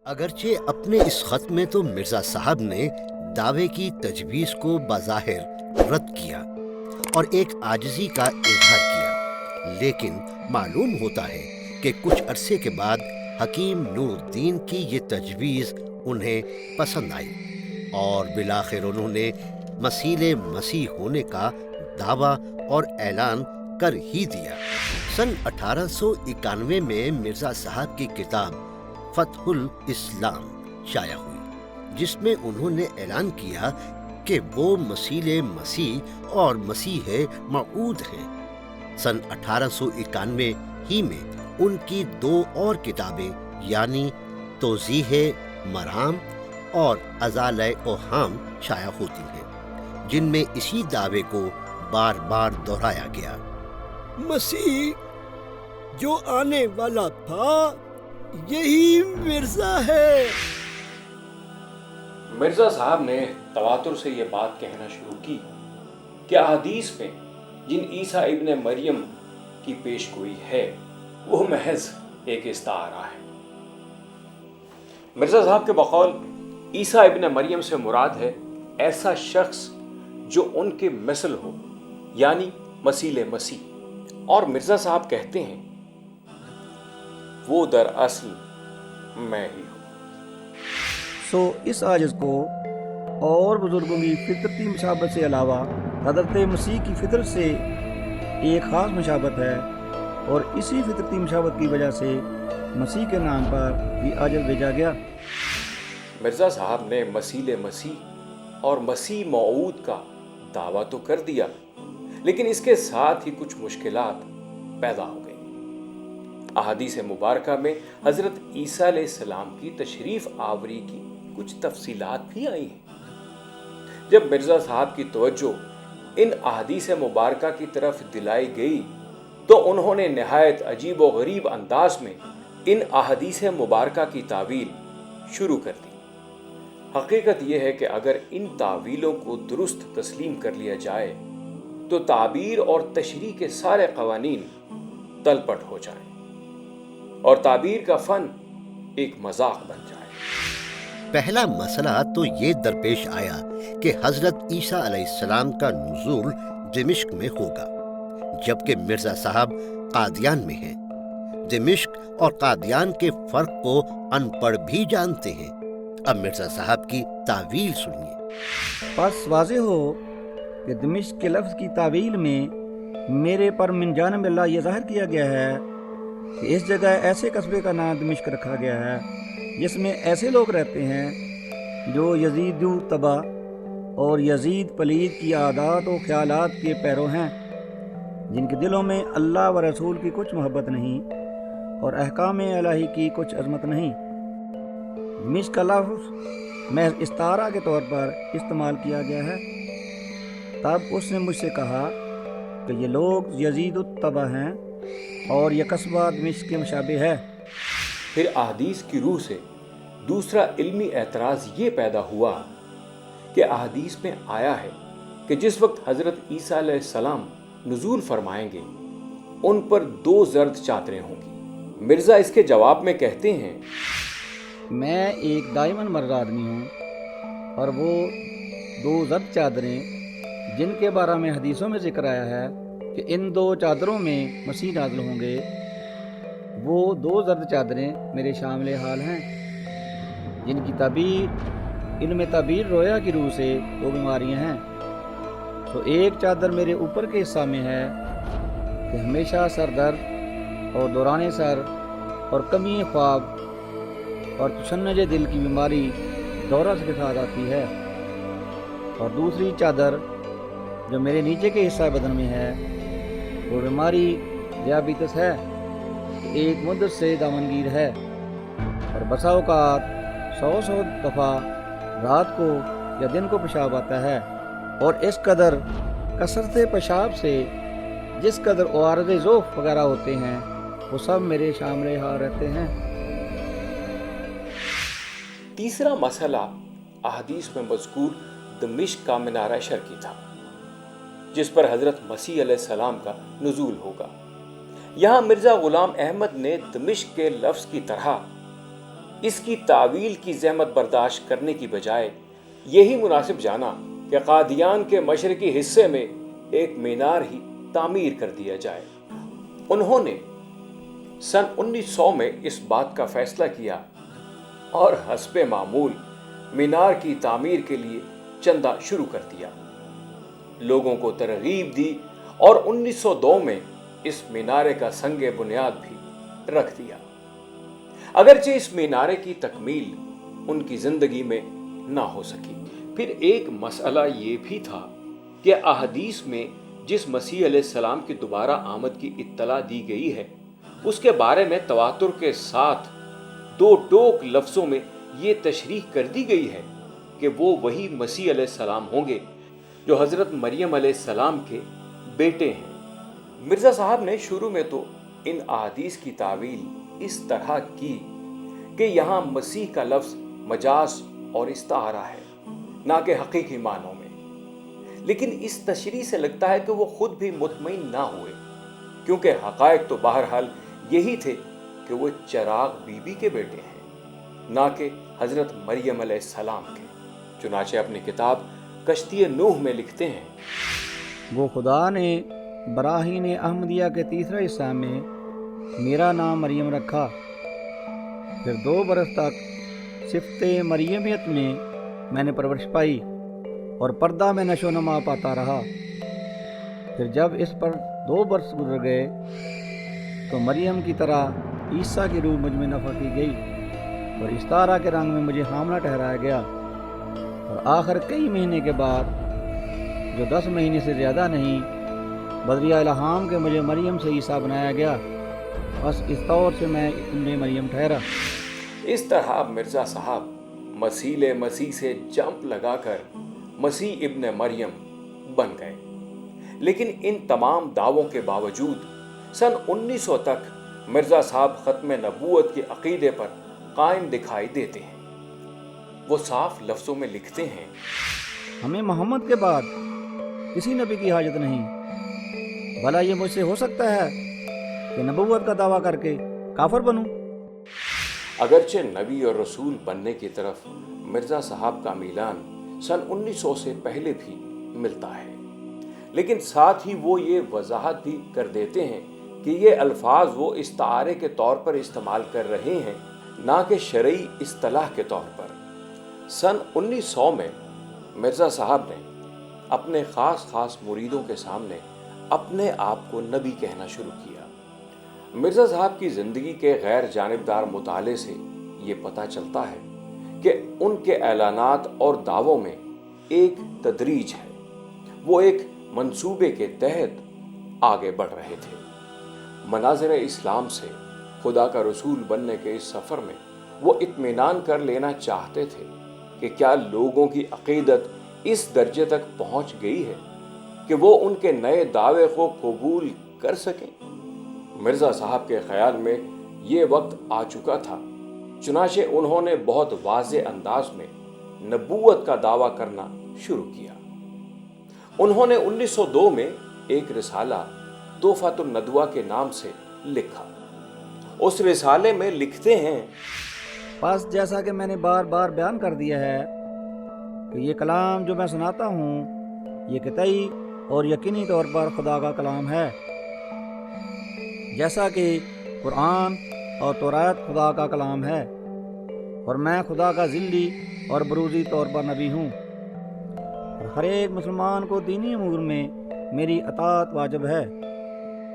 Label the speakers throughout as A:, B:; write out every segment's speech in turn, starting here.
A: اگرچہ اپنے اس خط میں تو مرزا صاحب نے دعوے کی تجویز کو بظاہر رد کیا اور ایک عاجزی کا اظہار کیا، لیکن معلوم ہوتا ہے کہ کچھ عرصے کے بعد حکیم نور الدین کی یہ تجویز انہیں پسند آئی اور بالآخر انہوں نے مسیح مسیح ہونے کا دعویٰ اور اعلان کر ہی دیا۔ سن 1891 میں مرزا صاحب کی کتاب فتح الاسلام شائع ہوئی، جس میں انہوں نے اعلان کیا کہ وہ مسیح مسیح اور مسیح موعود ہیں۔ سن 1891 ہی میں ان کی 2 اور کتابیں یعنی توضیح مرام اور ازالۂ اوہام شائع ہوتی ہیں، جن میں اسی دعوے کو بار بار دہرایا گیا۔
B: مسیح جو آنے والا تھا یہی مرزا ہے۔
C: مرزا صاحب نے تواتر سے یہ بات کہنا شروع کی کہ احادیث میں جن عیسیٰ ابن مریم کی پیش گوئی ہے وہ محض ایک استعارہ ہے۔ مرزا صاحب کے بقول عیسیٰ ابن مریم سے مراد ہے ایسا شخص جو ان کے مثل ہو، یعنی مسیح مسیح، اور مرزا صاحب کہتے ہیں وہ دراصل میں ہی ہوں۔
D: سو اس عاجز کو اور بزرگوں کی فطرتی مشابت سے علاوہ حضرت مسیح کی فطرت سے ایک خاص مشابت ہے، اور اسی فطرتی مشابت کی وجہ سے مسیح کے نام پر بھی عاجز بھیجا گیا۔
C: مرزا صاحب نے مسیح مسیح اور مسیح موعود کا دعویٰ تو کر دیا، لیکن اس کے ساتھ ہی کچھ مشکلات پیدا ہو گئی۔ احادیث مبارکہ میں حضرت عیسیٰ علیہ السلام کی تشریف آوری کی کچھ تفصیلات بھی آئی ہیں۔ جب مرزا صاحب کی توجہ ان احادیث مبارکہ کی طرف دلائی گئی تو انہوں نے نہایت عجیب و غریب انداز میں ان احادیث مبارکہ کی تعویل شروع کر دی۔ حقیقت یہ ہے کہ اگر ان تعویلوں کو درست تسلیم کر لیا جائے تو تعبیر اور تشریح کے سارے قوانین تلپٹ ہو جائیں اور تعبیر کا فن ایک مذاق بن جائے۔
A: پہلا مسئلہ تو یہ درپیش آیا کہ حضرت عیسیٰ علیہ السلام کا نزول دمشق میں ہوگا، جبکہ مرزا صاحب قادیان میں ہیں۔ دمشق اور قادیان کے فرق کو ان پڑھ بھی جانتے ہیں۔ اب مرزا صاحب کی تعویل سنیے۔
D: پس واضح ہو کہ دمشق کے لفظ کی تعویل میں میرے پر من جانب اللہ یہ ظاہر کیا گیا ہے کہ اس جگہ ایسے قصبے کا نام دمشق رکھا گیا ہے جس میں ایسے لوگ رہتے ہیں جو یزید تبا اور یزید پلید کی عادات و خیالات کے پیرو ہیں، جن کے دلوں میں اللہ و رسول کی کچھ محبت نہیں اور احکام الہی کی کچھ عظمت نہیں۔ دمشق کا لفظ محض استعارہ کے طور پر استعمال کیا گیا ہے۔ تب اس نے مجھ سے کہا کہ یہ لوگ یزید التبا ہیں اور یہ قصبہ دمشق کے مشابہ ہے۔
C: پھر احادیث کی روح سے دوسرا علمی اعتراض یہ پیدا ہوا کہ احادیث میں آیا ہے کہ جس وقت حضرت عیسیٰ علیہ السلام نزول فرمائیں گے ان پر 2 زرد چادریں ہوں گی۔ مرزا اس کے جواب میں کہتے ہیں،
D: میں ایک دائماً مرد آدمی ہوں، اور وہ 2 زرد چادریں جن کے بارے میں حدیثوں میں ذکر آیا ہے کہ ان 2 چادروں میں مسیح نازل ہوں گے، وہ 2 زرد چادریں میرے شامل حال ہیں، جن کی تعبیر ان میں تعبیر رویا کی روح سے 2 بیماریاں ہیں۔ تو ایک چادر میرے اوپر کے حصہ میں ہے کہ ہمیشہ سر درد اور دوران سر اور کمی خواب اور تشنج دل کی بیماری دورہ کے ساتھ آتی ہے، اور دوسری چادر جو میرے نیچے کے حصہ بدن میں ہے وہ بیماری ذیابیطس ہے، ایک مدت سے دامنگیر ہے، اور بسا اوقات 100 دفعہ رات کو یا دن کو پیشاب آتا ہے، اور اس قدر کثرت پیشاب سے جس قدر عوارض ذوف وغیرہ ہوتے ہیں وہ سب میرے شامل حال رہتے ہیں۔
C: تیسرا مسئلہ احادیث میں مذکور دمشق کا منارہ شرقی تھا، جس پر حضرت مسیح علیہ السلام کا نزول ہوگا۔ یہاں مرزا غلام احمد نے دمشق کے لفظ کی طرح اس کی تعویل کی زحمت برداشت کرنے کی بجائے یہی مناسب جانا کہ قادیان کے مشرقی حصے میں ایک مینار ہی تعمیر کر دیا جائے۔ انہوں نے سن 1900 میں اس بات کا فیصلہ کیا اور حسب معمول مینار کی تعمیر کے لیے چندہ شروع کر دیا، لوگوں کو ترغیب دی اور 1902 میں اس مینارے کا سنگ بنیاد بھی رکھ دیا۔ اگرچہ اس مینارے کی تکمیل ان کی زندگی میں نہ ہو سکی۔ پھر ایک مسئلہ یہ بھی تھا کہ احادیث میں جس مسیح علیہ السلام کی دوبارہ آمد کی اطلاع دی گئی ہے اس کے بارے میں تواتر کے ساتھ دو ٹوک لفظوں میں یہ تشریح کر دی گئی ہے کہ وہ وہی مسیح علیہ السلام ہوں گے جو حضرت مریم علیہ السلام کے بیٹے ہیں۔ مرزا صاحب نے شروع میں تو ان احادیث کی تعویل اس طرح کی کہ یہاں مسیح کا لفظ مجاز اور استعارہ ہے، نہ کہ حقیقی معنوں میں، لیکن اس تشریح سے لگتا ہے کہ وہ خود بھی مطمئن نہ ہوئے، کیونکہ حقائق تو بہرحال یہی تھے کہ وہ چراغ بی بی کے بیٹے ہیں، نہ کہ حضرت مریم علیہ السلام کے۔ چنانچہ اپنی کتاب کشتی نوح میں لکھتے ہیں،
D: وہ خدا نے براہین احمدیہ کے تیسرے حصہ میں میرا نام مریم رکھا، پھر 2 برس تک صفت مریمیت میں نے پرورش پائی اور پردہ میں نشو و نما پاتا رہا۔ پھر جب اس پر 2 برس گزر گئے تو مریم کی طرح عیسیٰ کی روح مجھ میں نفخ کی گئی اور استعارہ کے رنگ میں مجھے حاملہ ٹھہرایا گیا، اور آخر کئی مہینے کے بعد، جو 10 مہینے سے زیادہ نہیں، بدریہ الہام کے مجھے مریم سے عیسیٰ بنایا گیا، بس اس طور سے میں ابن مریم ٹھہرا۔
C: اس طرح مرزا صاحب مسیح مسیح سے جمپ لگا کر مسیح ابن مریم بن گئے، لیکن ان تمام دعووں کے باوجود سن 1900 تک مرزا صاحب ختم نبوت کے عقیدے پر قائم دکھائی دیتے ہیں۔ وہ صاف لفظوں میں لکھتے ہیں،
D: ہمیں محمد کے بعد کسی نبی کی حاجت نہیں، بھلا یہ مجھ سے ہو سکتا ہے کہ نبوت کا دعویٰ کر کے کافر بنوں؟
C: اگرچہ نبی اور رسول بننے کی طرف مرزا صاحب کا میلان سن 1900 سے پہلے بھی ملتا ہے، لیکن ساتھ ہی وہ یہ وضاحت بھی کر دیتے ہیں کہ یہ الفاظ وہ استعارے کے طور پر استعمال کر رہے ہیں، نہ کہ شرعی اصطلاح کے طور پر۔ سن 1900 میں مرزا صاحب نے اپنے خاص مریدوں کے سامنے اپنے آپ کو نبی کہنا شروع کیا۔ مرزا صاحب کی زندگی کے غیر جانبدار مطالعے سے یہ پتہ چلتا ہے کہ ان کے اعلانات اور دعووں میں ایک تدریج ہے، وہ ایک منصوبے کے تحت آگے بڑھ رہے تھے۔ مناظر اسلام سے خدا کا رسول بننے کے اس سفر میں وہ اطمینان کر لینا چاہتے تھے کہ کیا لوگوں کی عقیدت اس درجے تک پہنچ گئی ہے کہ وہ ان کے نئے دعوے کو قبول کر سکیں۔ مرزا صاحب کے خیال میں یہ وقت آ چکا تھا، چنانچہ انہوں نے بہت واضح انداز میں نبوت کا دعویٰ کرنا شروع کیا۔ انہوں نے 1902 میں ایک رسالہ تحفۃ الندوہ کے نام سے لکھا۔ اس رسالے میں لکھتے ہیں،
D: بس جیسا کہ میں نے بار بار بیان کر دیا ہے کہ یہ کلام جو میں سناتا ہوں یہ قطعی اور یقینی طور پر خدا کا کلام ہے، جیسا کہ قرآن اور تورات خدا کا کلام ہے، اور میں خدا کا ذلی اور بروزی طور پر نبی ہوں، اور ہر ایک مسلمان کو دینی امور میں میری اطاعت واجب ہے،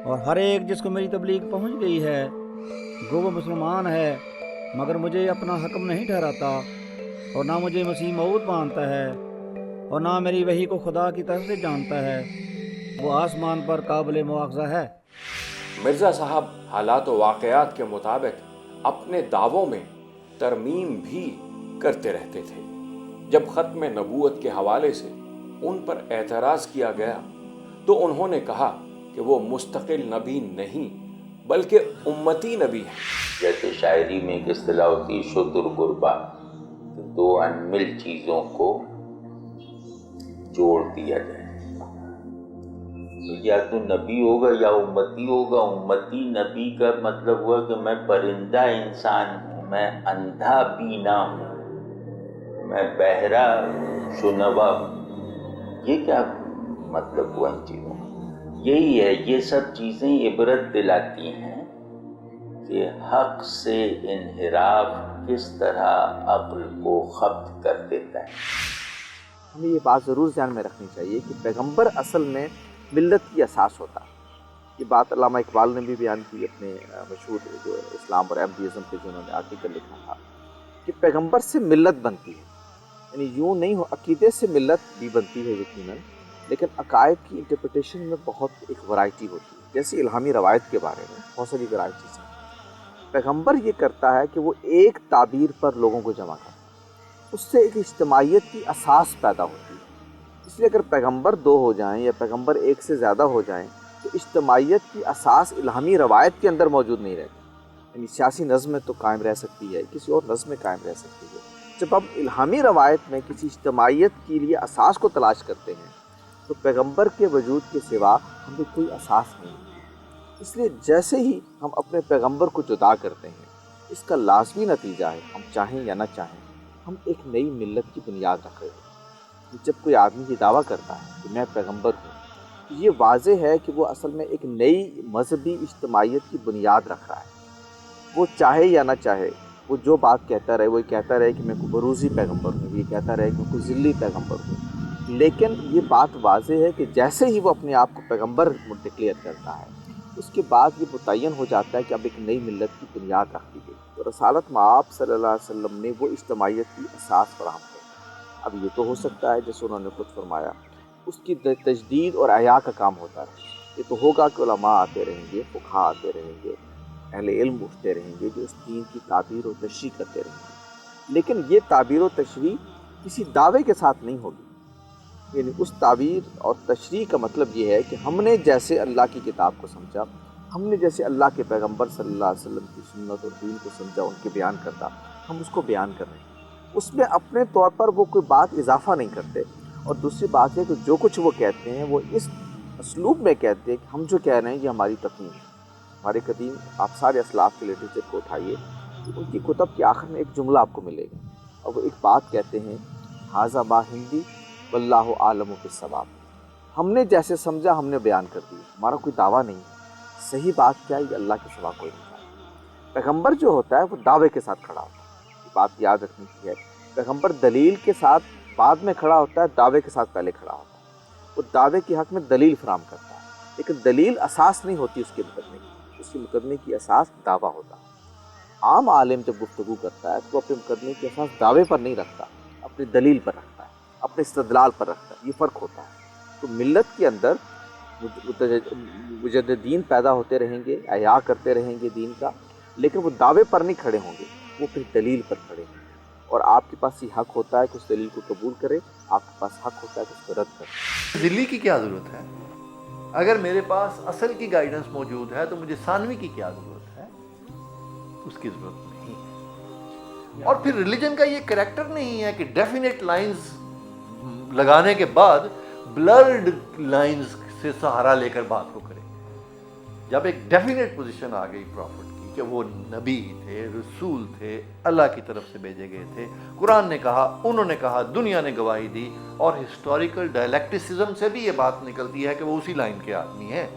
D: اور ہر ایک جس کو میری تبلیغ پہنچ گئی ہے گو وہ مسلمان ہے، مگر مجھے اپنا حکم نہیں ٹھہراتا، اور نہ مجھے مسیح موعود مانتا ہے، اور نہ میری وحی کو خدا کی طرف سے جانتا ہے، وہ آسمان پر قابل مواخذہ ہے۔
C: مرزا صاحب حالات و واقعات کے مطابق اپنے دعووں میں ترمیم بھی کرتے رہتے تھے۔ جب ختم نبوت کے حوالے سے ان پر اعتراض کیا گیا تو انہوں نے کہا کہ وہ مستقل نبی نہیں بلکہ امتی نبی ہیں۔
E: جیسے شاعری میں ایک اصطلاح ہوتی ہے شدر غربا، دو انمل چیزوں کو جوڑ دیا جائے، یا تو نبی ہوگا یا امتی ہوگا۔ امتی نبی کا مطلب ہوا کہ میں پرندہ انسان ہوں، میں اندھا بینا ہوں، میں بہرا شنوا ہوں، یہ کیا مطلب ہوا ان چیزوں کا؟ یہی ہے، یہ سب چیزیں عبرت دلاتی ہیں کہ حق سے انحراف کس طرح عقل کو خبط کر دیتا ہے۔
F: ہمیں یہ بات ضرور ذہن میں رکھنی چاہیے کہ پیغمبر اصل میں ملت کی اساس ہوتا ہے۔ یہ بات علامہ اقبال نے بھی بیان کی اپنے مشہور جو اسلام اور احمدیزم پہ جو انہوں نے آرٹیکل لکھا تھا کہ پیغمبر سے ملت بنتی ہے، یعنی یوں نہیں ہو، عقیدے سے ملت بھی بنتی ہے یقیناً، لیکن عقائد کی انٹرپریٹیشن میں بہت ایک ورائٹی ہوتی ہے۔ جیسے الہامی روایت کے بارے میں بہت ساری ورائٹیز ہیں۔ پیغمبر یہ کرتا ہے کہ وہ ایک تعبیر پر لوگوں کو جمع کرتا ہے، اس سے ایک اجتماعیت کی اساس پیدا ہوتی ہے۔ اس لیے اگر پیغمبر دو ہو جائیں یا پیغمبر ایک سے زیادہ ہو جائیں تو اجتماعیت کی اساس الہامی روایت کے اندر موجود نہیں رہتی، یعنی سیاسی نظم میں تو قائم رہ سکتی ہے، کسی اور نظم میں قائم رہ سکتی ہے۔ جب ہم الہامی روایت میں کسی اجتماعیت کے لیے اساس کو تلاش کرتے ہیں تو پیغمبر کے وجود کے سوا ہمیں کوئی اساس نہیں ہوتی۔ اس لیے جیسے ہی ہم اپنے پیغمبر کو جدا کرتے ہیں، اس کا لازمی نتیجہ ہے، ہم چاہیں یا نہ چاہیں، ہم ایک نئی ملت کی بنیاد رکھ رہے ہیں۔ جب کوئی آدمی یہ دعویٰ کرتا ہے کہ میں پیغمبر ہوں، تو یہ واضح ہے کہ وہ اصل میں ایک نئی مذہبی اجتماعیت کی بنیاد رکھ رہا ہے۔ وہ چاہے یا نہ چاہے، وہ جو بات کہتا رہے، وہ کہتا رہے کہ میں کوئی بروزی پیغمبر ہوں، یہ کہتا رہے کہ میں کوئی ذلی پیغمبر ہوں، لیکن یہ بات واضح ہے کہ جیسے ہی وہ اپنے آپ کو پیغمبر ڈکلیئر کرتا ہے، اس کے بعد یہ متعین ہو جاتا ہے کہ اب ایک نئی ملت کی بنیاد رکھ دی گئی۔ تو رسالت مآب صلی اللہ علیہ وسلم نے وہ اجتماعیت کی اساس فراہم کی۔ اب یہ تو ہو سکتا ہے جیسے انہوں نے خود فرمایا، اس کی تجدید اور احیاء کا کام ہوتا رہے۔ یہ تو ہوگا کہ علماء آتے رہیں گے، فقہاء آتے رہیں گے، اہل علم اٹھتے رہیں گے جو اس دین کی تعبیر و تشریح کرتے رہیں گے، لیکن یہ تعبیر و تشریح کسی دعوے کے ساتھ نہیں ہوگی۔ یعنی اس تعبیر اور تشریح کا مطلب یہ ہے کہ ہم نے جیسے اللہ کی کتاب کو سمجھا، ہم نے جیسے اللہ کے پیغمبر صلی اللہ علیہ وسلم کی سنت اور دین کو سمجھا، ان کے بیان کرتا، ہم اس کو بیان کر رہے ہیں۔ اس میں اپنے طور پر وہ کوئی بات اضافہ نہیں کرتے، اور دوسری بات ہے کہ جو کچھ وہ کہتے ہیں وہ اس اسلوب میں کہتے ہیں کہ ہم جو کہہ رہے ہیں یہ ہماری تقویم ہے، ہمارے قدیم۔ آپ سارے اسلاف کے لٹریچر کو اٹھائیے، ان کی کتب کے آخر میں ایک جملہ آپ کو ملے گا، اور وہ ایک بات کہتے ہیں، ھذا ما ہندی واللہ عالم بالصواب۔ ہم نے جیسے سمجھا ہم نے بیان کر دیا، ہمارا کوئی دعویٰ نہیں ہے، صحیح بات کیا ہے یہ اللہ کے سوا کوئی نہیں جانتا۔ پیغمبر جو ہوتا ہے وہ دعوے کے ساتھ کھڑا ہوتا ہے، یہ بات یاد رکھنی چاہیے۔ پیغمبر دلیل کے ساتھ بعد میں کھڑا ہوتا ہے، دعوے کے ساتھ پہلے کھڑا ہوتا ہے۔ وہ دعوے کے حق میں دلیل فراہم کرتا ہے، لیکن دلیل اساس نہیں ہوتی اس کے مقدمے کی، اس کے مقدمے کی اساس دعویٰ ہوتا ہے۔ عام عالم جب گفتگو کرتا ہے تو وہ اپنے مقدمے کی اساس دعوے پر نہیں رکھتا، اپنی دلیل پر رکھتا ہے، اپنے استدلال پر رکھتا ہے۔ یہ فرق ہوتا ہے۔ تو ملت کے اندر مجددین پیدا ہوتے رہیں گے، احیاء کرتے رہیں گے دین کا، لیکن وہ دعوے پر نہیں کھڑے ہوں گے، وہ پھر دلیل پر کھڑے ہوں گے، اور آپ کے پاس یہ حق ہوتا ہے کہ اس دلیل کو قبول کرے، آپ کے پاس حق ہوتا ہے کہ اس کو رد کرے۔
G: ذلی کی کیا ضرورت ہے؟ اگر میرے پاس اصل کی گائیڈنس موجود ہے تو مجھے ثانوی کی کیا ضرورت ہے؟ اس کی ضرورت نہیں ہے۔ اور پھر ریلیجن کا یہ کریکٹر نہیں ہے کہ ڈیفینیٹ لائنز لگانے کے بعد بلرڈ لائنز سے سہارا لے کر بات کو کرے۔ جب ایک ڈیفینیٹ پوزیشن آ گئی پروفٹ کی کہ وہ نبی تھے، رسول تھے، اللہ کی طرف سے بھیجے گئے تھے، قرآن نے کہا، انہوں نے کہا، دنیا نے گواہی دی، اور ہسٹوریکل ڈائلیکٹسزم سے بھی یہ بات نکلتی ہے کہ وہ اسی لائن کے آدمی ہیں،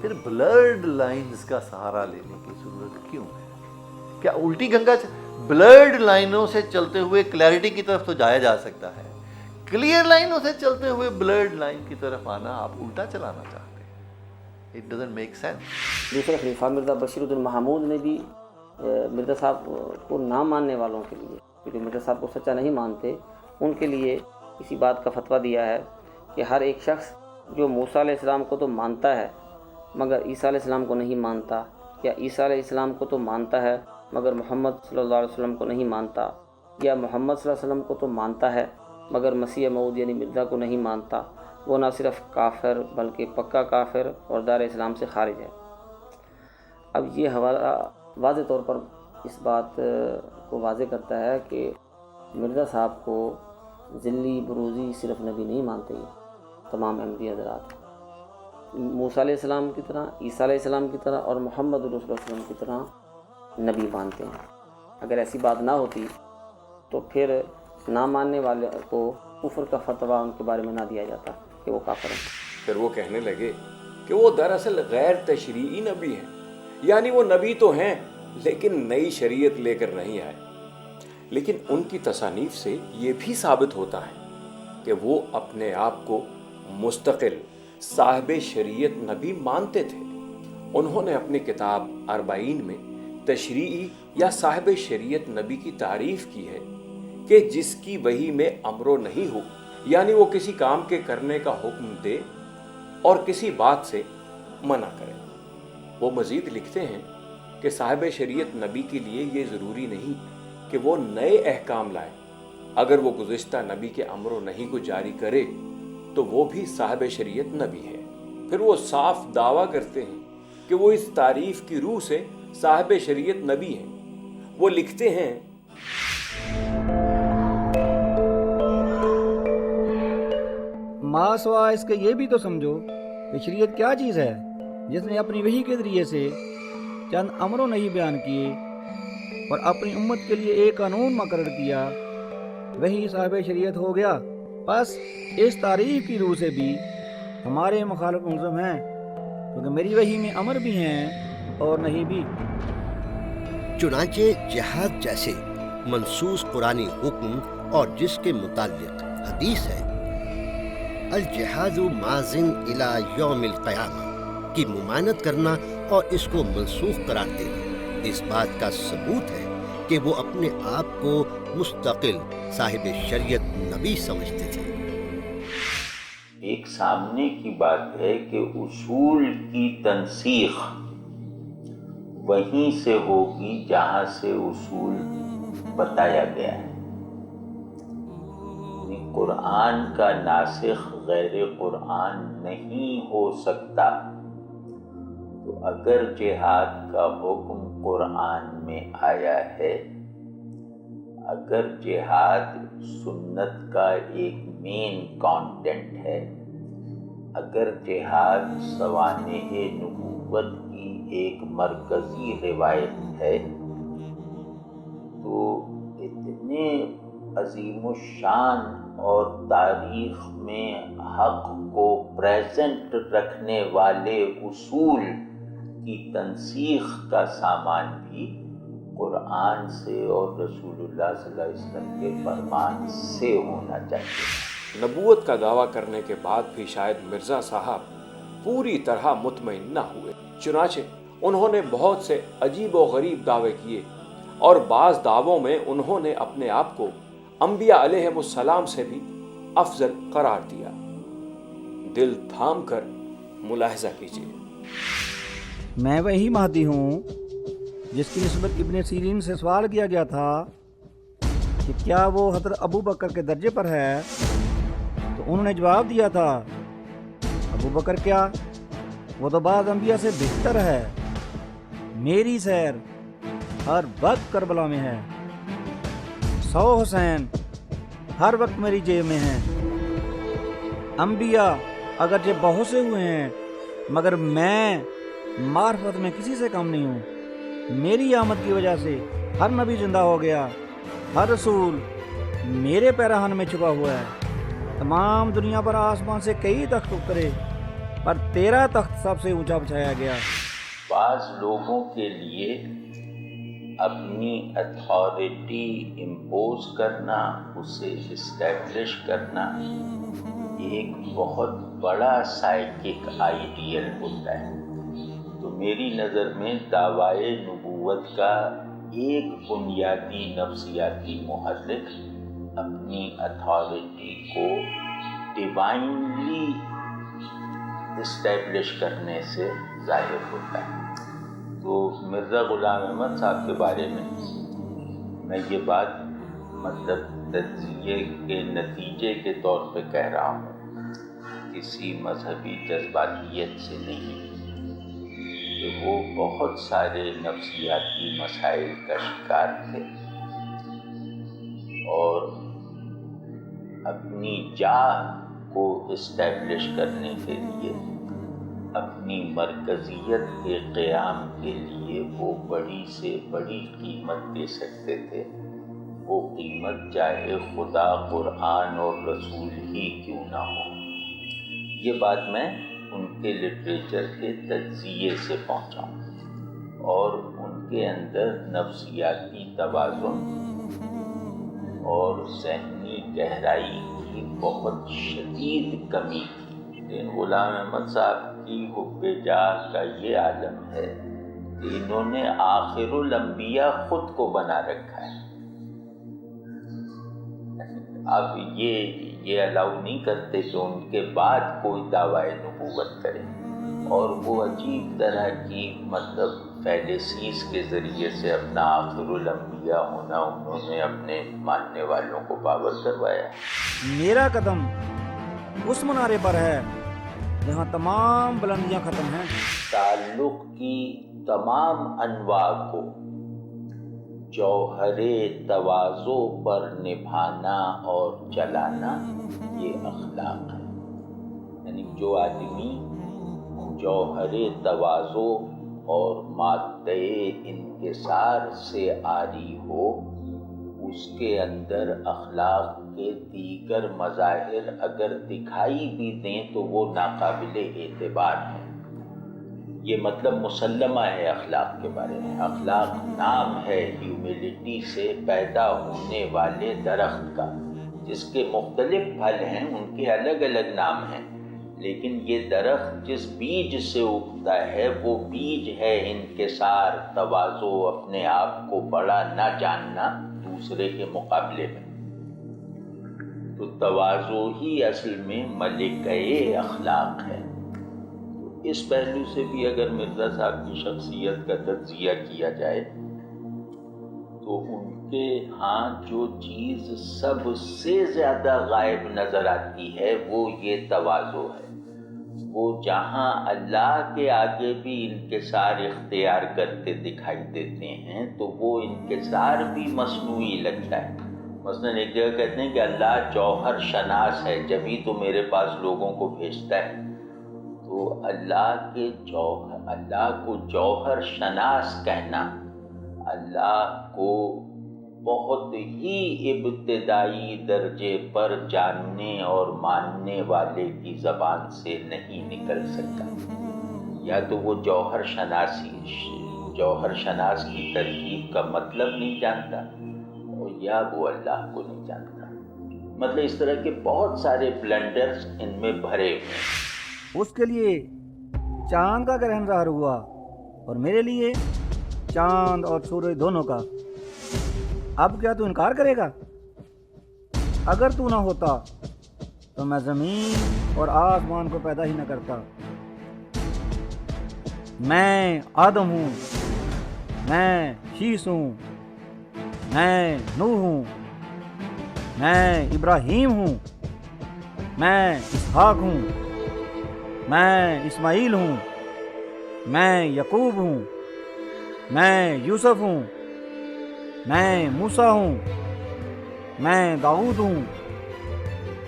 G: پھر بلرڈ لائنز کا سہارا لینے کی ضرورت کیوں ہے؟ کیا الٹی گنگا بلرڈ لائنوں سے چلتے ہوئے کلیئرٹی کی طرف تو جایا جا سکتا ہے، کلیئر لائنوں سے چلتے ہوئے بلرڈ لائن کی طرف آنا آپ الٹا چلانا چاہتے ہیں۔ It doesn't make sense۔
H: دوسرا خلیفہ مرزا بشیر الدین محمود نے بھی مرزا صاحب کو نہ ماننے والوں کے لیے، جو مرزا صاحب کو سچا نہیں مانتے، ان کے لیے اسی بات کا فتویٰ دیا ہے کہ ہر ایک شخص جو موسیٰ علیہ السلام کو تو مانتا ہے مگر عیسیٰ علیہ السلام کو نہیں مانتا، یا عیسیٰ علیہ السلام کو تو مانتا ہے مگر محمد صلی اللہ علیہ وسلم کو نہیں مانتا، یا محمد صلی اللہ علیہ وسلم کو تو مانتا ہے مگر مسیح موعود یعنی مرزا کو نہیں مانتا، وہ نہ صرف کافر بلکہ پکا کافر اور دار اسلام سے خارج ہے۔ اب یہ حوالہ واضح طور پر اس بات کو واضح کرتا ہے کہ مرزا صاحب کو ذلی بروزی صرف نبی نہیں مانتے، یہ تمام احمدی حضرات موسیٰ علیہ السلام کی طرح، عیسیٰ علیہ السلام کی طرح اور محمد رسول اللہ علیہ وسلم کی طرح نبی مانتے ہیں۔ اگر ایسی بات نہ ہوتی تو پھر نہ ماننے والے کو کفر کا فتویٰ ان کے بارے میں نہ دیا جاتا کہ وہ کافر ہیں۔
C: پھر وہ کہنے لگے کہ وہ دراصل غیر تشریعی نبی ہیں، یعنی وہ نبی تو ہیں لیکن نئی شریعت لے کر نہیں آئے۔ لیکن ان کی تصانیف سے یہ بھی ثابت ہوتا ہے کہ وہ اپنے آپ کو مستقل صاحب شریعت نبی مانتے تھے۔ انہوں نے اپنی کتاب 40 میں تشریعی یا صاحب شریعت نبی کی تعریف کی ہے کہ جس کی وحی میں امر و نہیں ہو، یعنی وہ کسی کام کے کرنے کا حکم دے اور کسی بات سے منع کرے۔ وہ مزید لکھتے ہیں کہ صاحب شریعت نبی کے لیے یہ ضروری نہیں کہ وہ نئے احکام لائے، اگر وہ گزشتہ نبی کے امر و نہیں کو جاری کرے تو وہ بھی صاحب شریعت نبی ہے۔ پھر وہ صاف دعویٰ کرتے ہیں کہ وہ اس تعریف کی روح سے صاحب شریعت نبی ہیں۔ وہ لکھتے ہیں
D: ماں سوا اس کے یہ بھی تو سمجھو کہ شریعت کیا چیز ہے جس نے اپنی وحی کے ذریعے سے چند امر و نہیں بیان کیے اور اپنی امت کے لیے ایک قانون مقرر کیا، وہی صاحب شریعت ہو گیا۔ بس اس تعریف کی روح سے بھی ہمارے مخالف ملزم ہیں، کیونکہ میری وحی میں امر بھی ہیں اور نہیں بھی۔
A: چنانچہ جہاد جیسے منصوص قرآنی حکم اور جس کے متعلق حدیث ہے الجہاد ماضٍ الی یوم القیامہ کی ممانعت کرنا اور اس کو منسوخ قرار دینا اس بات کا ثبوت ہے کہ وہ اپنے آپ کو مستقل صاحب شریعت نبی سمجھتے تھے۔
E: ایک سامنے کی بات ہے کہ اصول کی تنسیخ وہیں سے ہوگی جہاں سے اصول بتایا گیا ہے۔ قرآن کا ناسخ غیر قرآن نہیں ہو سکتا، تو اگر جہاد کا حکم قرآن میں آیا ہے، اگر جہاد سنت کا ایک مین کانٹینٹ ہے، اگر جہاد سوانح نبوت کی ایک مرکزی روایت ہے، تو اتنے عظیم الشان اور تاریخ میں حق کو پریزنٹ رکھنے والے اصول کی تنسیخ کا سامان بھی قرآن سے اور رسول اللہ صلی اللہ علیہ وسلم کے فرمان سے ہونا چاہیے۔
C: نبوت کا دعویٰ کرنے کے بعد بھی شاید مرزا صاحب پوری طرح مطمئن نہ ہوئے، چنانچہ انہوں نے بہت سے عجیب و غریب دعوے کیے اور بعض دعووں میں انہوں نے اپنے آپ کو انبیاء علیہم السلام سے بھی افضل قرار دیا۔ دل تھام کر ملاحظہ کیجیے۔
D: میں وہی مہدی ہوں جس کی نسبت ابن سیرین سے سوال کیا گیا تھا کہ کیا وہ حضرت ابو بکر کے درجے پر ہے، تو انہوں نے جواب دیا تھا ابو بکر کیا، وہ تو بعض انبیاء سے بہتر ہے۔ میری سیر ہر وقت کربلا میں ہے، 100 حسین ہر وقت میری جیب میں ہیں۔ انبیاء اگرچہ بہت سے ہوئے ہیں مگر میں معرفت میں کسی سے کم نہیں ہوں۔ میری آمد کی وجہ سے ہر نبی زندہ ہو گیا، ہر رسول میرے پیراہن میں چھپا ہوا ہے۔ تمام دنیا پر آسمان سے کئی تخت اترے پر تیرا تخت سب سے اونچا بچھایا گیا۔
E: بعض لوگوں کے لیے اپنی اتھارٹی امپوز کرنا، اسے اسٹیبلش کرنا ایک بہت بڑا سائیکک آئیڈیل ہوتا ہے۔ تو میری نظر میں دعویٰ نبوت کا ایک بنیادی نفسیاتی محرک اپنی اتھارٹی کو ڈیوائنلی اسٹیبلش کرنے سے ظاہر ہوتا ہے۔ تو مرزا غلام احمد صاحب کے بارے میں یہ بات مطلب تجزیے کے نتیجے کے طور پہ کہہ رہا ہوں، کسی مذہبی جذباتیت سے نہیں، کہ وہ بہت سارے نفسیاتی مسائل کا شکار تھے اور اپنی جاہ کو اسٹیبلش کرنے کے لیے اپنی مرکزیت کے قیام کے لیے وہ بڑی سے بڑی قیمت دے سکتے تھے، وہ قیمت چاہے خدا، قرآن اور رسول ہی کیوں نہ ہو۔ یہ بات میں ان کے لٹریچر کے تجزیے سے پہنچا ہوں، اور ان کے اندر نفسیاتی توازن اور ذہنی گہرائی کی بہت شدید کمی تھی۔ لیکن غلام احمد صاحب کی حب جاہ کا یہ عالم ہے کہ انہوں نے آخر الانبیاء خود کو بنا رکھا ہے۔ اب یہ الاؤ نہیں کرتے کہ ان کے بعد کوئی دعویٰ نبوت کرے، اور وہ عجیب طرح کی فیلسیز کے ذریعے سے اپنا آخر الانبیاء ہونا انہوں نے اپنے ماننے والوں کو باور کروایا۔
D: میرا قدم اس منارے پر ہے جہاں تمام بلندیاں ختم ہیں۔
E: تعلق کی تمام انواع کو جوہر تواضع پر نبھانا اور چلانا یہ اخلاق ہے۔ یعنی جو آدمی جوہر تواضع اور مادہ انکسار سے عاری ہو، اس کے اندر اخلاق کے دیگر مظاہر اگر دکھائی بھی دیں تو وہ ناقابل اعتبار ہیں۔ یہ مسلمہ ہے اخلاق کے بارے میں۔ اخلاق نام ہے ہیوملٹی سے پیدا ہونے والے درخت کا، جس کے مختلف پھل ہیں، ان کے الگ الگ نام ہیں، لیکن یہ درخت جس بیج سے اگتا ہے وہ بیج ہے انکسار، تواضع، اپنے آپ کو بڑا نہ جاننا دوسرے کے مقابلے میں۔ تو تواضع ہی اصل میں ملکہ اخلاق ہے۔ اس پہلو سے بھی اگر مرزا صاحب کی شخصیت کا تجزیہ کیا جائے تو ان کے ہاں جو چیز سب سے زیادہ غائب نظر آتی ہے وہ یہ تواضع ہے۔ وہ جہاں اللہ کے آگے بھی انکسار اختیار کرتے دکھائی دیتے ہیں تو وہ انکسار بھی مصنوعی لگتا ہے۔ مثلا ایک جگہ کہتے ہیں کہ اللہ جوہر شناس ہے، جبھی تو میرے پاس لوگوں کو بھیجتا ہے۔ تو اللہ کو جوہر شناس کہنا اللہ کو بہت ہی ابتدائی درجے پر جاننے اور ماننے والے کی زبان سے نہیں نکل سکتا۔ یا تو وہ جوہر شناس کی ترکیب کا مطلب نہیں جانتا، اور یا وہ اللہ کو نہیں جانتا۔ اس طرح کے بہت سارے بلنڈرز ان میں بھرے ہوئے ہیں۔
D: اس کے لیے چاند کا گرہن ظاہر ہوا، اور میرے لیے چاند اور سورج دونوں کا۔ اب کیا تو انکار کرے گا؟ اگر تو نہ ہوتا تو میں زمین اور آسمان کو پیدا ہی نہ کرتا۔ میں آدم ہوں، میں شیس ہوں، میں نوح ہوں، میں ابراہیم ہوں، میں اسحاق ہوں، میں اسماعیل ہوں، میں یعقوب ہوں، میں یوسف ہوں، میں موسیٰ ہوں، میں داؤد ہوں،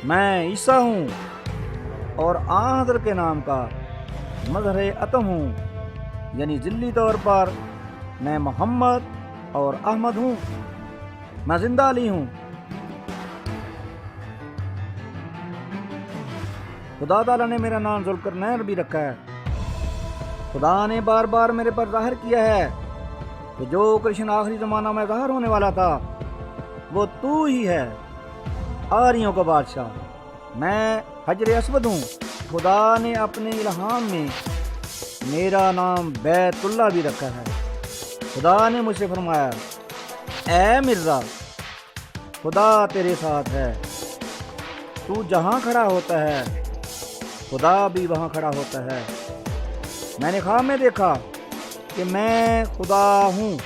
D: میں عیسیٰ ہوں، اور آن حضرت کے نام کا مظہر عتم ہوں، یعنی ذلی طور پر میں محمد اور احمد ہوں، میں زندہ علی ہوں۔ خدا تعالیٰ نے میرا نام ذوالقرنین بھی رکھا ہے۔ خدا نے بار بار میرے پر ظاہر کیا ہے کہ جو کرشن آخری زمانہ میں ظاہر ہونے والا تھا وہ تو ہی ہے، آریوں کا بادشاہ۔ میں حجر اسود ہوں۔ خدا نے اپنے الہام میں میرا نام بیت اللہ بھی رکھا ہے۔ خدا نے مجھ سے فرمایا، اے مرزا، خدا تیرے ساتھ ہے، تو جہاں کھڑا ہوتا ہے خدا بھی وہاں کھڑا ہوتا ہے۔ میں نے خواب میں دیکھا کہ میں خدا ہوں،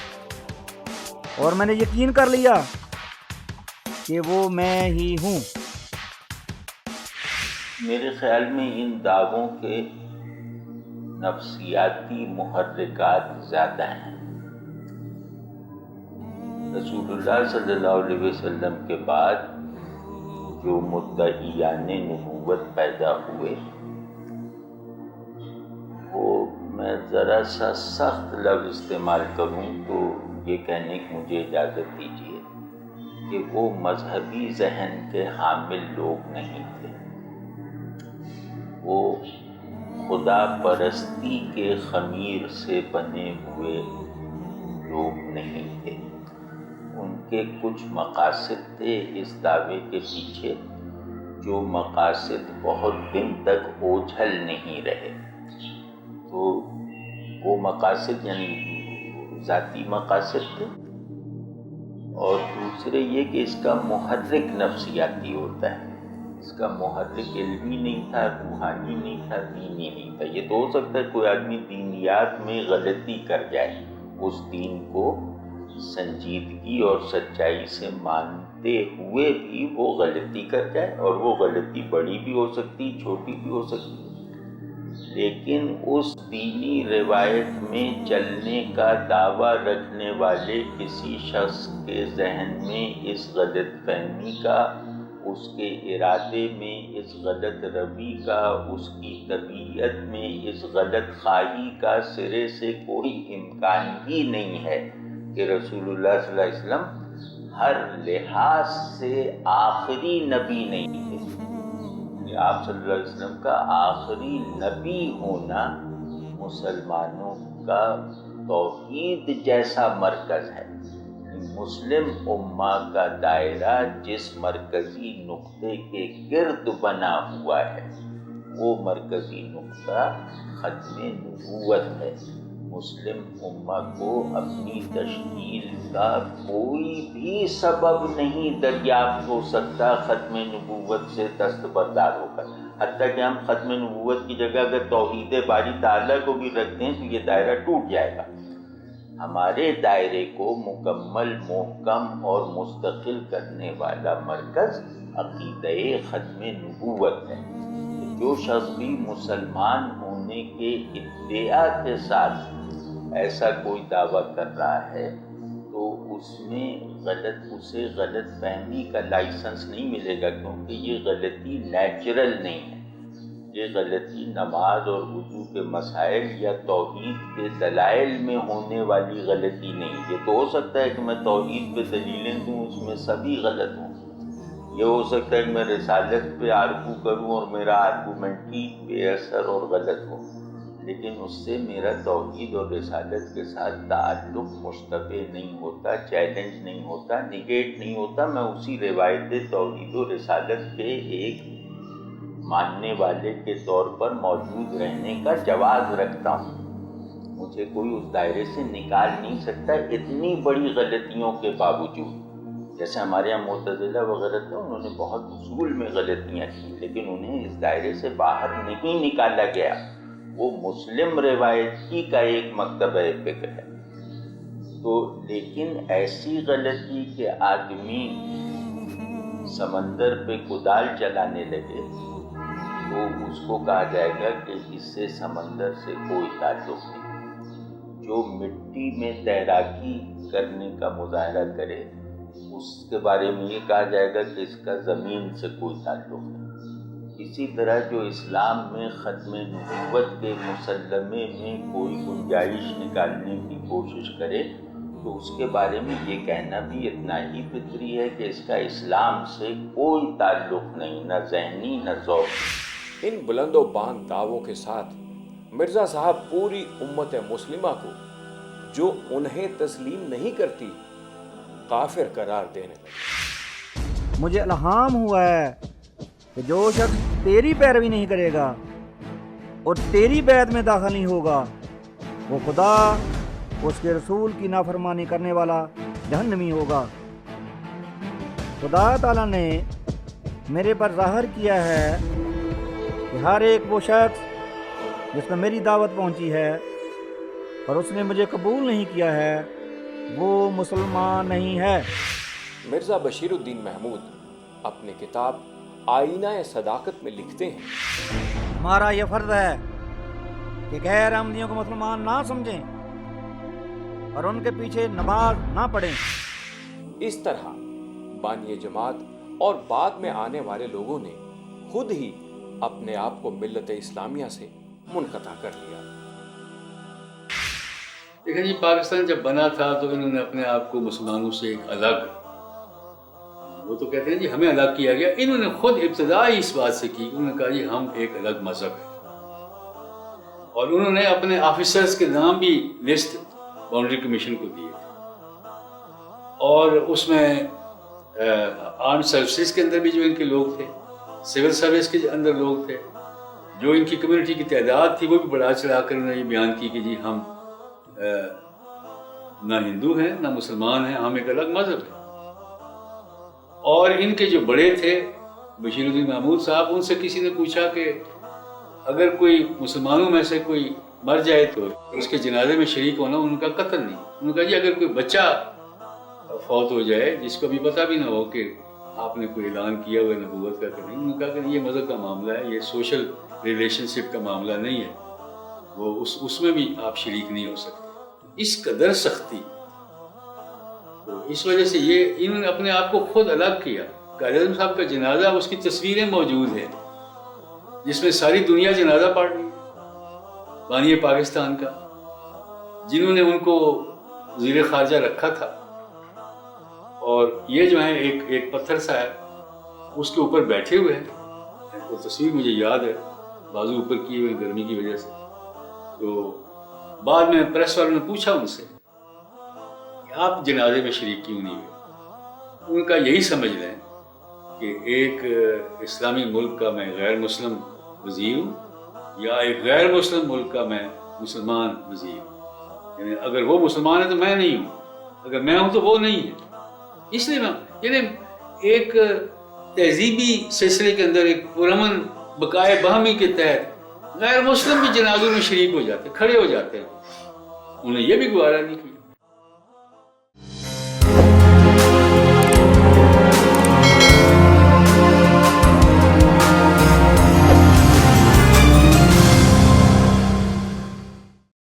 D: اور میں نے یقین کر لیا کہ وہ میں ہی ہوں۔
E: میرے خیال میں ان دعووں کے نفسیاتی محرکات زیادہ ہیں۔ رسول اللہ صلی اللہ علیہ وسلم کے بعد جو مدعیان نبوت پیدا ہوئے میں ذرا سا سخت لفظ استعمال کروں تو یہ کہنے کی مجھے اجازت دیجیے کہ وہ مذہبی ذہن کے حامل لوگ نہیں تھے، وہ خدا پرستی کے خمیر سے بنے ہوئے لوگ نہیں تھے۔ ان کے کچھ مقاصد تھے اس دعوے کے پیچھے، جو مقاصد بہت دن تک اوجھل نہیں رہے۔ تو وہ مقاصد یعنی ذاتی مقاصد تھے، اور دوسرے یہ کہ اس کا محرک نفسیاتی ہوتا ہے، اس کا محرک علمی نہیں تھا، روحانی نہیں تھا، دینی نہیں تھا۔ یہ تو ہو سکتا ہے کوئی آدمی دینیات میں غلطی کر جائے، اس دین کو سنجیدگی اور سچائی سے مانتے ہوئے بھی وہ غلطی کر جائے، اور وہ غلطی بڑی بھی ہو سکتی، چھوٹی بھی ہو سکتی، لیکن اس دینی روایت میں چلنے کا دعویٰ رکھنے والے کسی شخص کے ذہن میں اس غلط فہمی کا، اس کے ارادے میں اس غلط روی کا، اس کی طبیعت میں اس غلط خواہی کا سرے سے کوئی امکان ہی نہیں ہے کہ رسول اللہ صلی اللہ علیہ وسلم ہر لحاظ سے آخری نبی نہیں تھے، کہ آپ صلی اللہ علیہ وسلم کا آخری نبی ہونا مسلمانوں کا توحید جیسا مرکز ہے۔ مسلم امہ کا دائرہ جس مرکزی نقطے کے گرد بنا ہوا ہے، وہ مرکزی نقطہ ختم نبوت ہے۔ مسلم امہ کو اپنی تشکیل کا کوئی بھی سبب نہیں دریافت ہو سکتا ختم نبوت سے دستبردار ہو کر، حتیٰ کہ ہم ختم نبوت کی جگہ اگر توحید باری تعالیٰ کو بھی رکھتے ہیں تو یہ دائرہ ٹوٹ جائے گا۔ ہمارے دائرے کو مکمل، محکم اور مستقل کرنے والا مرکز عقیدہ ختم نبوت ہے۔ جو شخص بھی مسلمان ہونے کے ادعا کے ساتھ ایسا کوئی دعویٰ کر رہا ہے تو اس میں اسے غلط فہمی کا لائسنس نہیں ملے گا، کیونکہ یہ غلطی نیچرل نہیں ہے۔ یہ غلطی نماز اور وضو کے مسائل یا توحید کے دلائل میں ہونے والی غلطی نہیں۔ یہ تو ہو سکتا ہے کہ میں توحید پہ دلیلیں دوں، اس میں سبھی غلط ہوں۔ یہ ہو سکتا ہے کہ میں رسالت پہ آرگو کروں اور میرا آرگومنٹ ہی بے اثر اور غلط ہو، لیکن اس سے میرا توحید اور رسالت کے ساتھ تعلق مشتبہ نہیں ہوتا، چیلنج نہیں ہوتا، نگیٹ نہیں ہوتا۔ میں اسی روایت توحید و رسالت کے ایک ماننے والے کے طور پر موجود رہنے کا جواز رکھتا ہوں۔ مجھے کوئی اس دائرے سے نکال نہیں سکتا اتنی بڑی غلطیوں کے باوجود۔ جیسے ہمارے یہاں معتزلہ وغیرہ تھے، انہوں نے بہت اصول میں غلطیاں کی، لیکن انہیں اس دائرے سے باہر نہیں نکالا گیا۔ وہ مسلم روایت ہی کا ایک مکتبہ فکر ہے۔ تو لیکن ایسی غلطی کہ آدمی سمندر پہ کدال چلانے لگے تو اس کو کہا جائے گا کہ اس سے سمندر سے کوئی تعلق نہیں۔ جو مٹی میں تیراکی کرنے کا مظاہرہ کرے اس کے بارے میں یہ کہا جائے گا کہ اس کا زمین سے کوئی تعلق نہیں۔ اسی طرح جو اسلام میں ختم نبوت کے مسلمے میں کوئی گنجائش نکالنے کی کوشش کرے تو اس کے بارے میں یہ کہنا بھی اتنا ہی فطری ہے کہ اس کا اسلام سے کوئی تعلق نہیں، نہ ذہنی نہ ذوقی۔
C: ان بلند و باند دعووں کے ساتھ مرزا صاحب پوری امت مسلمہ کو جو انہیں تسلیم نہیں کرتی کافر قرار دینے لگے۔
D: مجھے الہام ہوا ہے کہ جو شخص تیری پیروی نہیں کرے گا اور تیری بیعت میں داخل نہیں ہوگا وہ خدا، اس کے رسول کی نافرمانی کرنے والا جہنمی ہوگا۔ خدا تعالیٰ نے میرے پر ظاہر کیا ہے کہ ہر ایک وہ شخص جس کو میری دعوت پہنچی ہے اور اس نے مجھے قبول نہیں کیا ہے وہ مسلمان نہیں ہے۔
C: مرزا بشیر الدین محمود اپنی کتاب آئینہ صداقت میں لکھتے ہیں،
D: ہمارا یہ فرض ہے کہ غیر احمدیوں کو مسلمان نہ سمجھیں اور ان کے پیچھے نماز نہ پڑھیں۔
C: اس طرح بانی جماعت اور بعد میں آنے والے لوگوں نے خود ہی اپنے آپ کو ملت اسلامیہ سے منقطع کر لیا۔
I: دیکھیں جی، پاکستان جب بنا تھا تو انہوں نے اپنے آپ کو مسلمانوں سے ایک الگ، وہ تو کہتے ہیں جی ہمیں الگ کیا گیا، انہوں نے خود ابتدا ہی اس بات سے کی، انہوں نے کہا جی ہم ایک الگ مذہب ہے، اور انہوں نے اپنے آفیسرز کے نام بھی لسٹ باؤنڈری کمیشن کو دیے تھے، اور اس میں آرم سروسز کے اندر بھی جو ان کے لوگ تھے، سول سروس کے اندر لوگ تھے، جو ان کی کمیونٹی کی تعداد تھی وہ بھی بڑھا چڑھا کر انہوں نے یہ بیان کی کہ جی ہم نہ ہندو ہیں نہ مسلمان ہیں، ہم ایک الگ مذہب ہیں۔ اور ان کے جو بڑے تھے بشیر الدین محمود صاحب، ان سے کسی نے پوچھا کہ اگر کوئی مسلمانوں میں سے کوئی مر جائے تو اس کے جنازے میں شریک ہونا، ان کا قتل نہیں۔ انہوں نے کہا جی اگر کوئی بچہ فوت ہو جائے جس کو بھی پتہ بھی نہ ہو کہ آپ نے کوئی اعلان کیا ہوا نبوت کا کہ نہیں، انہوں نے کہا کہ یہ مذہب کا معاملہ ہے، یہ سوشل ریلیشن شپ کا معاملہ نہیں ہے، وہ اس میں بھی آپ شریک نہیں ہو سکتے۔ اس قدر سختی، تو اس وجہ سے یہ انہوں نے اپنے آپ کو خود الگ کیا۔ قائد اعظم صاحب کا جنازہ، اس کی تصویریں موجود ہیں جس میں ساری دنیا جنازہ پڑھ رہی ہے، بانی پاکستان کا، جنہوں نے ان کو وزیر خارجہ رکھا تھا، اور یہ جو ہے ایک پتھر سا ہے، اس کے اوپر بیٹھے ہوئے ہیں، وہ تصویر مجھے یاد ہے، بازو اوپر کیے ہوئے گرمی کی وجہ سے۔ تو بعد میں پریس والوں نے پوچھا ان سے کہ آپ جنازے میں شریک کیوں نہیں ہوئے؟ ان کا یہی سمجھ لیں کہ ایک اسلامی ملک کا میں غیر مسلم وزیر ہوں، یا ایک غیر مسلم ملک کا میں مسلمان وزیر ہوں، یعنی اگر وہ مسلمان ہے تو میں نہیں ہوں، اگر میں ہوں تو وہ نہیں ہے۔ اس لیے میں یعنی ایک تہذیبی سلسلے کے اندر ایک پرامن بقائے باہمی کے تحت غیر مسلم بھی جنازوں میں شریک ہو جاتے، کھڑے ہو جاتے ہیں، انہیں یہ بھی گوارا نہیں کیا۔